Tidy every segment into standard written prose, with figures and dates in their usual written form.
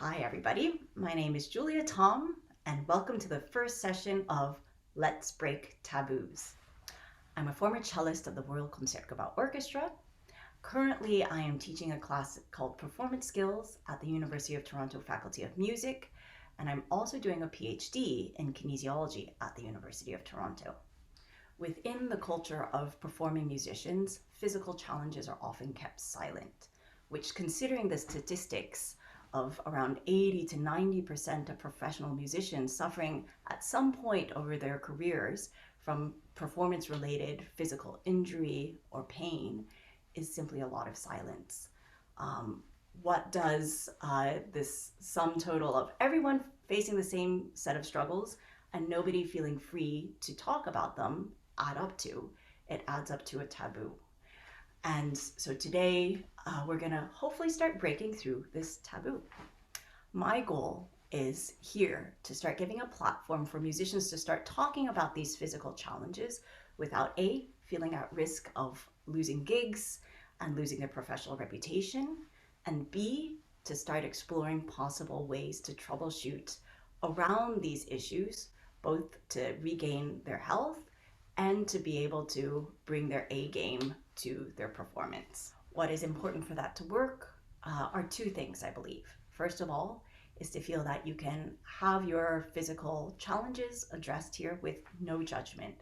Hi everybody, my name is Julia Tom and welcome to the first session of Let's Break Taboos. I'm a former cellist of the Royal Concertgebouw Orchestra. Currently I am teaching a class called Performance Skills at the University of Toronto Faculty of Music, and I'm also doing a PhD in Kinesiology at the University of Toronto. Within the culture of performing musicians, physical challenges are often kept silent, which, considering the statistics of around 80 to 90% of professional musicians suffering at some point over their careers from performance-related physical injury or pain, is simply a lot of silence. What does this sum total of everyone facing the same set of struggles and nobody feeling free to talk about them add up to? It adds up to a taboo. And so today we're gonna hopefully start breaking through this taboo. My goal is here to start giving a platform for musicians to start talking about these physical challenges without A, feeling at risk of losing gigs and losing their professional reputation, and B, to start exploring possible ways to troubleshoot around these issues, both to regain their health and to be able to bring their A game to their performance. What is important for that to work are two things, I believe. First of all, is to feel that you can have your physical challenges addressed here with no judgment.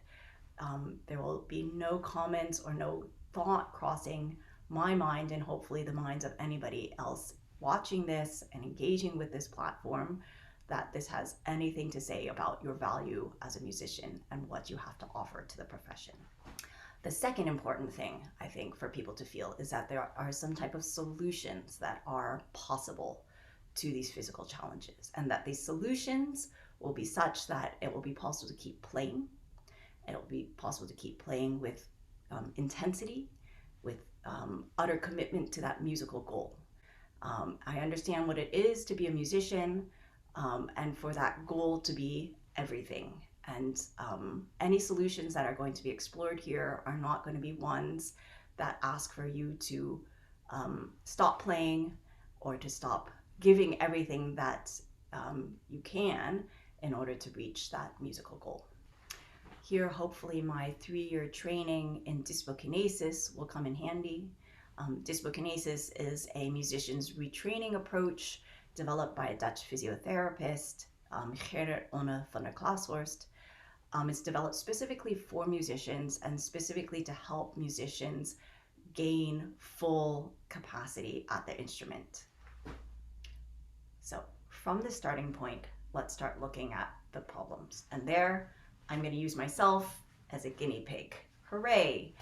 There will be no comments or no thought crossing my mind and hopefully the minds of anybody else watching this and engaging with this platform that this has anything to say about your value as a musician and what you have to offer to the profession. The second important thing, I think, for people to feel is that there are some type of solutions that are possible to these physical challenges, and that these solutions will be such that it will be possible to keep playing. It will be possible to keep playing with intensity, with utter commitment to that musical goal. I understand what it is to be a musician, and for that goal to be everything. And any solutions that are going to be explored here are not going to be ones that ask for you to stop playing or to stop giving everything that you can in order to reach that musical goal. Here, hopefully, my 3-year training in Dispokinesis will come in handy. Dispokinesis is a musician's retraining approach developed by a Dutch physiotherapist, Gerrit Onne van der Klashorst. It's developed specifically for musicians and specifically to help musicians gain full capacity at the instrument. So from the starting point, let's start looking at the problems. And there, I'm going to use myself as a guinea pig. Hooray!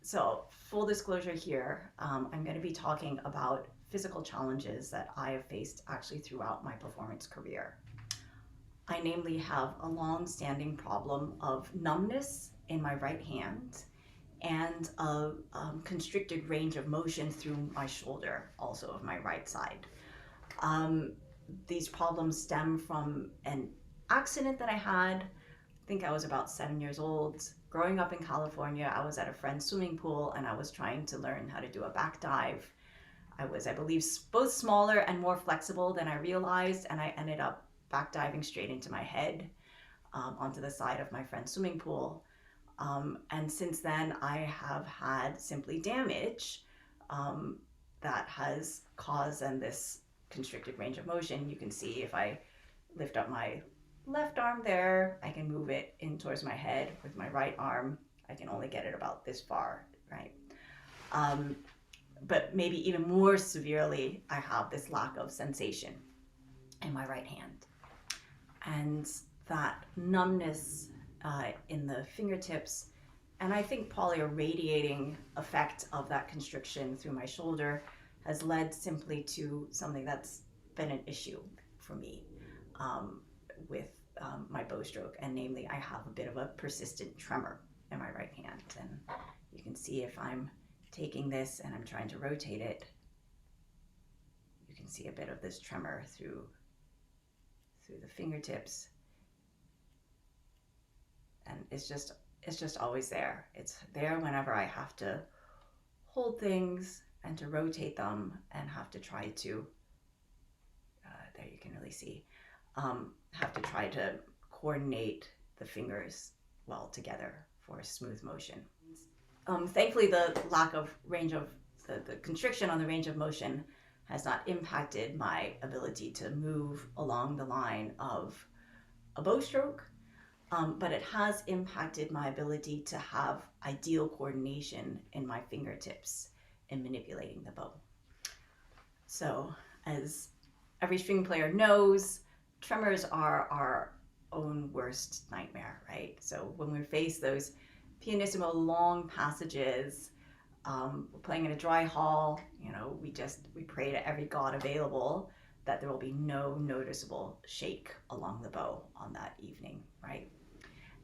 So full disclosure here, I'm going to be talking about physical challenges that I have faced actually throughout my performance career. I namely have a long-standing problem of numbness in my right hand and a constricted range of motion through my shoulder, also of my right side. These problems stem from an accident that I had. I think I was about 7 years old. Growing up in California, I was at a friend's swimming pool and I was trying to learn how to do a back dive. I was, I believe, both smaller and more flexible than I realized, and I ended up back diving straight into my head onto the side of my friend's swimming pool. And since then, I have had simply damage that has caused and this constricted range of motion. You can see if I lift up my left arm there, I can move it in towards my head. With my right arm, I can only get it about this far, right? But maybe even more severely, I have this lack of sensation in my right hand. And that numbness in the fingertips, and I think probably a radiating effect of that constriction through my shoulder, has led simply to something that's been an issue for me with my bow stroke, and namely I have a bit of a persistent tremor in my right hand. And you can see if I'm taking this and I'm trying to rotate it, you can see a bit of this tremor through the fingertips, and it's just always there. It's there whenever I have to hold things and to rotate them and have to try to there you can really see, have to try to coordinate the fingers well together for a smooth motion. Thankfully, the lack of range of the constriction on the range of motion has not impacted my ability to move along the line of a bow stroke, but it has impacted my ability to have ideal coordination in my fingertips in manipulating the bow. So, as every string player knows, tremors are our own worst nightmare, right? So when we face those pianissimo long passages, we're playing in a dry hall, we pray to every god available that there will be no noticeable shake along the bow on that evening, right?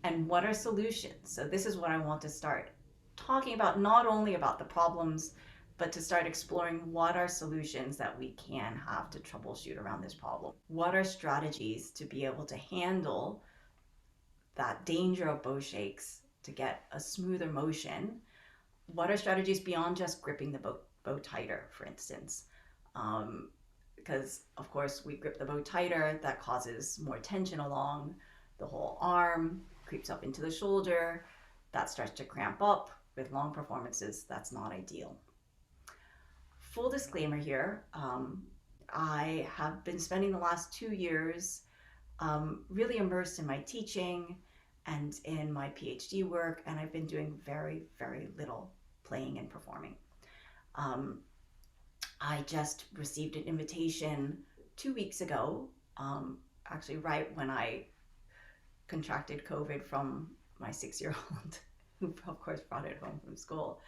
And what are solutions? So this is what I want to start talking about, not only about the problems, but to start exploring what are solutions that we can have to troubleshoot around this problem. What are strategies to be able to handle that danger of bow shakes, to get a smoother motion? What are strategies beyond just gripping the bow tighter, for instance? Because of course we grip the bow tighter, that causes more tension along the whole arm, creeps up into the shoulder, that starts to cramp up. With long performances, that's not ideal. Full disclaimer here, I have been spending the last 2 years really immersed in my teaching and in my PhD work, and I've been doing very, very little playing and performing. I just received an invitation 2 weeks ago, actually right when I contracted COVID from my 6-year-old, who of course brought it home from school.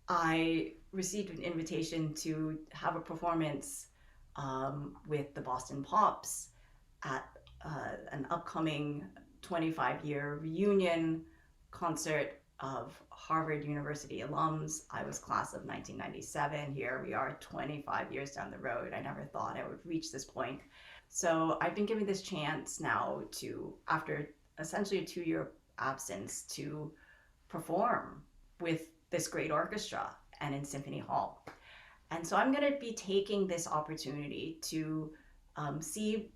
I received an invitation to have a performance with the Boston Pops at an upcoming 25-year reunion concert of Harvard University alums. I was class of 1997. Here we are 25 years down the road. I never thought I would reach this point. So I've been given this chance now to, after essentially a 2-year absence, to perform with this great orchestra and in Symphony Hall. And so I'm going to be taking this opportunity to see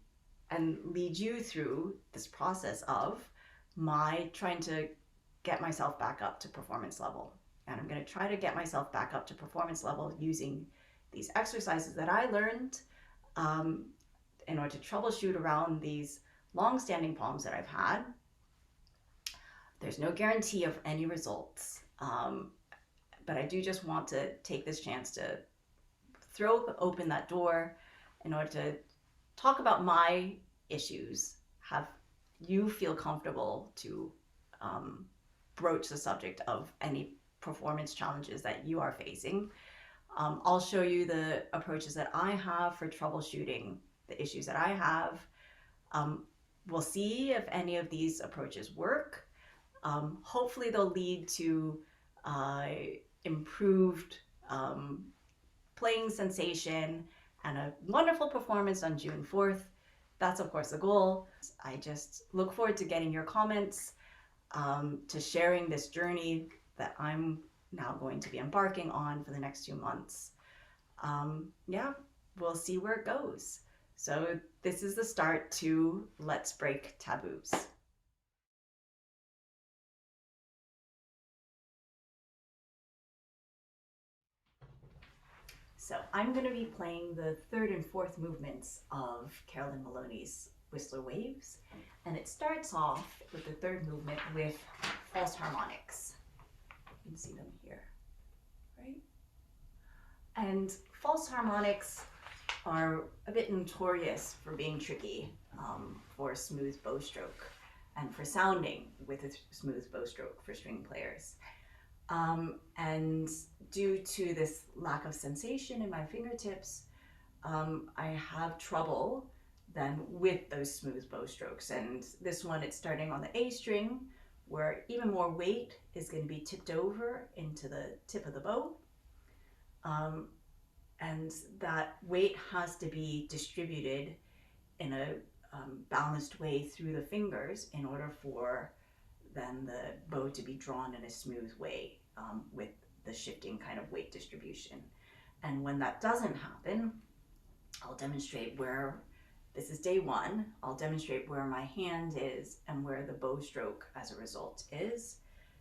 and lead you through this process of my trying to get myself back up to performance level. And I'm going to try to get myself back up to performance level using these exercises that I learned in order to troubleshoot around these long-standing problems that I've had. There's no guarantee of any results, but I do just want to take this chance to throw open that door in order to talk about my issues, have you feel comfortable to broach the subject of any performance challenges that you are facing. I'll show you the approaches that I have for troubleshooting the issues that I have. We'll see if any of these approaches work. Hopefully they'll lead to improved playing sensation and a wonderful performance on June 4th. That's of course the goal. I just look forward to getting your comments, to sharing this journey that I'm now going to be embarking on for the next 2 months. Yeah, we'll see where it goes. So this is the start to Let's Break Taboos. So I'm going to be playing the 3rd and 4th movements of Carolyn Maloney's Whistler Waves. And it starts off with the 3rd movement with false harmonics. You can see them here, right? And false harmonics are a bit notorious for being tricky for a smooth bow stroke and for sounding with a smooth bow stroke for string players. And due to this lack of sensation in my fingertips, I have trouble then with those smooth bow strokes. And this one, it's starting on the A string, where even more weight is going to be tipped over into the tip of the bow. And that weight has to be distributed in a balanced way through the fingers in order for then the bow to be drawn in a smooth way with the shifting kind of weight distribution. And when that doesn't happen, I'll demonstrate where, this is day one, I'll demonstrate where my hand is and where the bow stroke as a result is.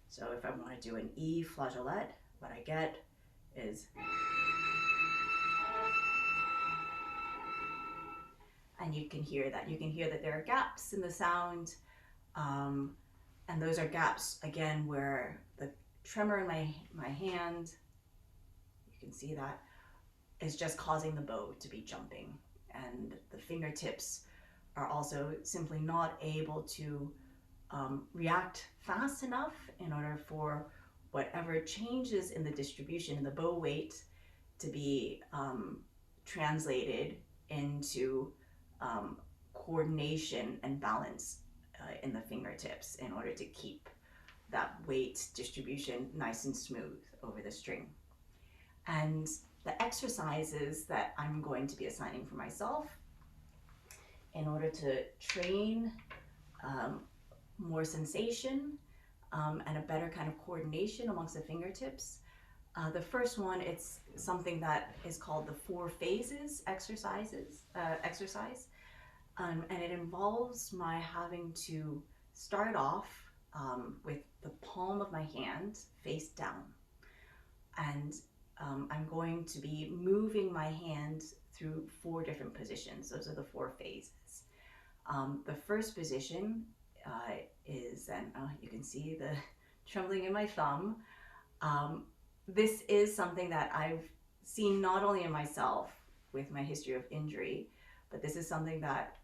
So if I want to do an E flageolet, what I get is, and you can hear that. You can hear that there are gaps in the sound, and those are gaps, again, where the tremor in my hand, you can see that, is just causing the bow to be jumping. And the fingertips are also simply not able to react fast enough in order for whatever changes in the distribution in the bow weight to be translated into coordination and balance in the fingertips in order to keep that weight distribution nice and smooth over the string. And the exercises that I'm going to be assigning for myself in order to train more sensation and a better kind of coordination amongst the fingertips. The first one, it's something that is called the 4 phases exercise, and it involves my having to start off with the palm of my hand face down, and I'm going to be moving my hand through 4 different positions. Those are the 4 phases. The first position is, and you can see the trembling in my thumb. This is something that I've seen not only in myself with my history of injury, but this is something that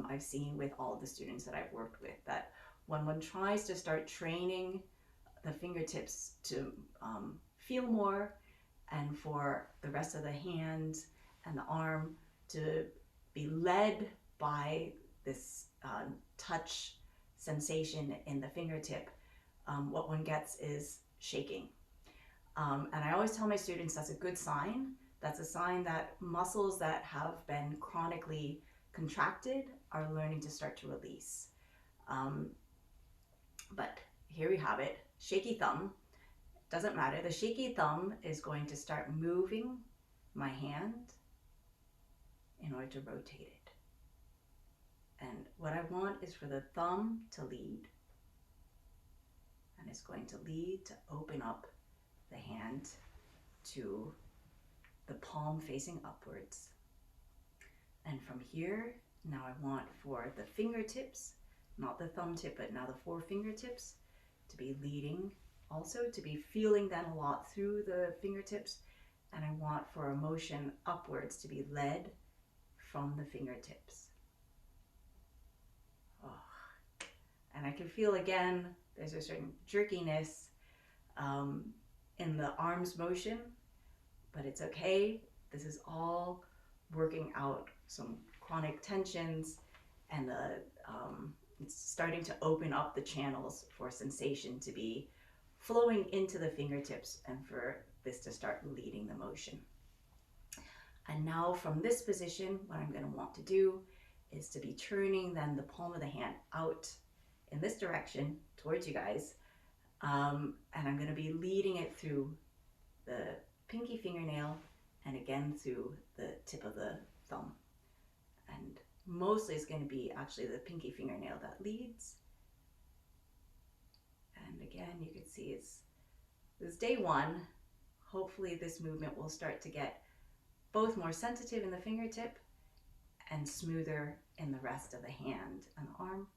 I've seen with all the students that I've worked with, that when one tries to start training the fingertips to feel more, and for the rest of the hand and the arm to be led by this touch sensation in the fingertip, what one gets is shaking. And I always tell my students that's a good sign. That's a sign that muscles that have been chronically contracted are learning to start to release. But here we have it, shaky thumb. Doesn't matter, the shaky thumb is going to start moving my hand in order to rotate it. And what I want is for the thumb to lead, and it's going to lead to open up the hand to the palm facing upwards. And from here, now I want for the fingertips, not the thumb tip, but now the 4 fingertips, to be leading, also to be feeling them a lot through the fingertips. And I want for a motion upwards to be led from the fingertips. Oh. And I can feel, again, there's a certain jerkiness in the arms motion, but it's okay. This is all working out some chronic tensions, and it's starting to open up the channels for sensation to be flowing into the fingertips and for this to start leading the motion. And now from this position, what I'm going to want to do is to be turning then the palm of the hand out in this direction towards you guys. And I'm going to be leading it through the pinky fingernail and again through the tip of the thumb. And mostly it's going to be actually the pinky fingernail that leads. And again, you can see it's day one. Hopefully this movement will start to get both more sensitive in the fingertip and smoother in the rest of the hand and the arm.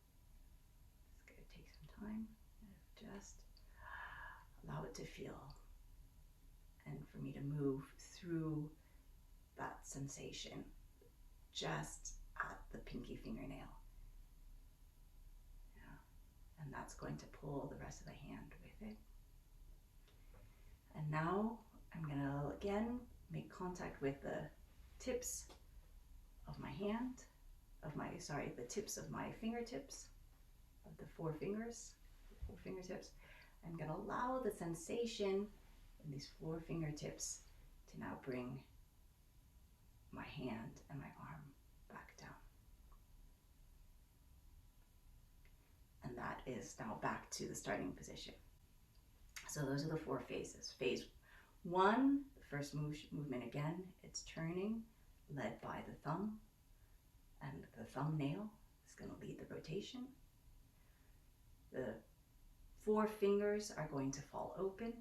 It's going to take some time. Just allow it to feel, and for me to move through that sensation just at the pinky fingernail. Yeah. And that's going to pull the rest of the hand with it. And now I'm going to again make contact with the tips of my hand, the tips of my fingertips, of the 4 fingers, 4 fingertips. I'm going to allow the sensation in these 4 fingertips to now bring my hand and my arm back down. And that is now back to the starting position. So those are the 4 phases. Phase 1, the first movement again, it's turning led by the thumb, and the thumbnail is going to lead the rotation. The 4 fingers are going to fall open.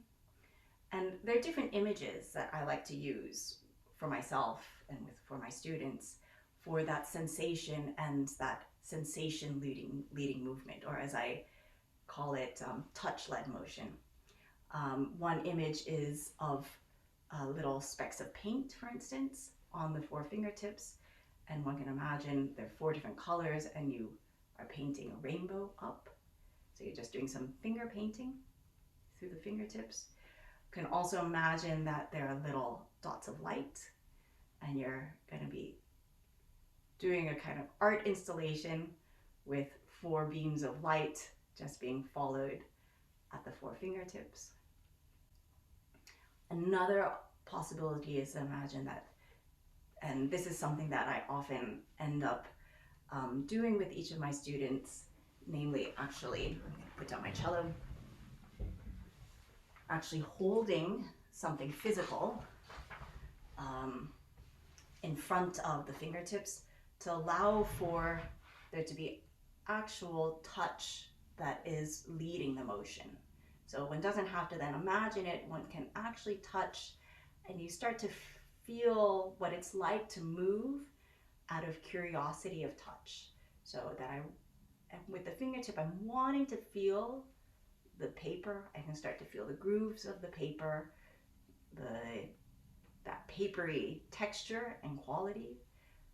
And there are different images that I like to use for myself and for my students for that sensation and that sensation leading movement, or as I call it, touch-led motion. One image is of little specks of paint, for instance, on the 4 fingertips, and one can imagine there are 4 different colors and you are painting a rainbow up. So you're just doing some finger painting through the fingertips. You can also imagine that there are little dots of light and you're going to be doing a kind of art installation with 4 beams of light just being followed at the 4 fingertips. Another possibility is to imagine that, and this is something that I often end up doing with each of my students, namely actually, put down my cello, actually holding something physical in front of the fingertips to allow for there to be actual touch that is leading the motion. So one doesn't have to then imagine it, one can actually touch, and you start to feel what it's like to move out of curiosity of touch. So that with the fingertip, I'm wanting to feel the paper. I can start to feel the grooves of the paper, that papery texture and quality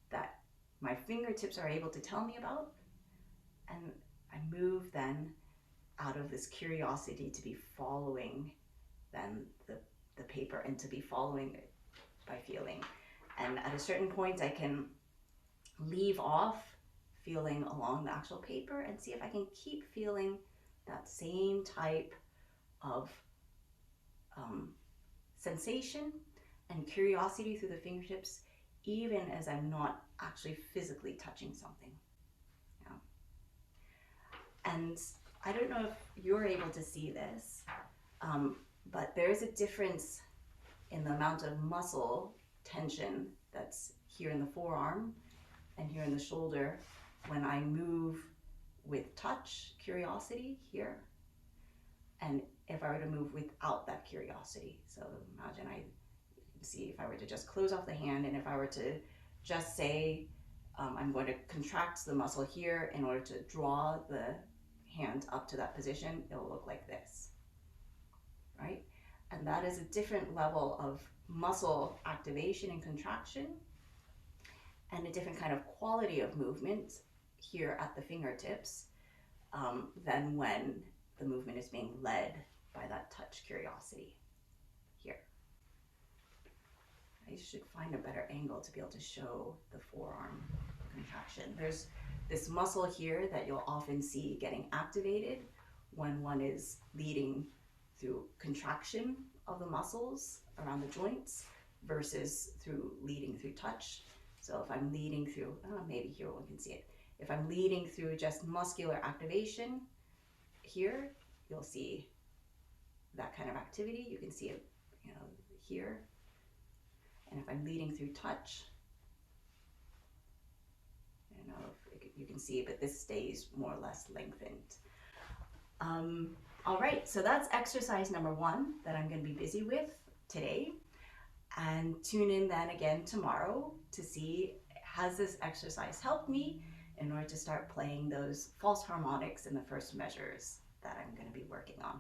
that my fingertips are able to tell me about. And I move then out of this curiosity to be following then the paper and to be following it by feeling. And at a certain point I can leave off feeling along the actual paper and see if I can keep feeling that same type of sensation and curiosity through the fingertips, even as I'm not actually physically touching something. Yeah. And I don't know if you're able to see this, but there is a difference in the amount of muscle tension that's here in the forearm and here in the shoulder when I move with touch, curiosity here, and if I were to move without that curiosity. So imagine see if I were to just close off the hand, and if I were to just say I'm going to contract the muscle here in order to draw the hand up to that position, it'll look like this, right? And that is a different level of muscle activation and contraction, and a different kind of quality of movement here at the fingertips than when the movement is being led by that touch curiosity here. I should find a better angle to be able to show the forearm contraction. There's this muscle here that you'll often see getting activated when one is leading through contraction of the muscles around the joints versus through leading through touch. So if I'm leading through, maybe here one can see it. If I'm leading through just muscular activation here, you'll see that kind of activity. You can see it, here. And if I'm leading through touch, I don't know if you can see, but this stays more or less lengthened. All right, so that's exercise number 1 that I'm going to be busy with today. And tune in then again tomorrow to see, has this exercise helped me in order to start playing those false harmonics in the first measures that I'm going to be working on.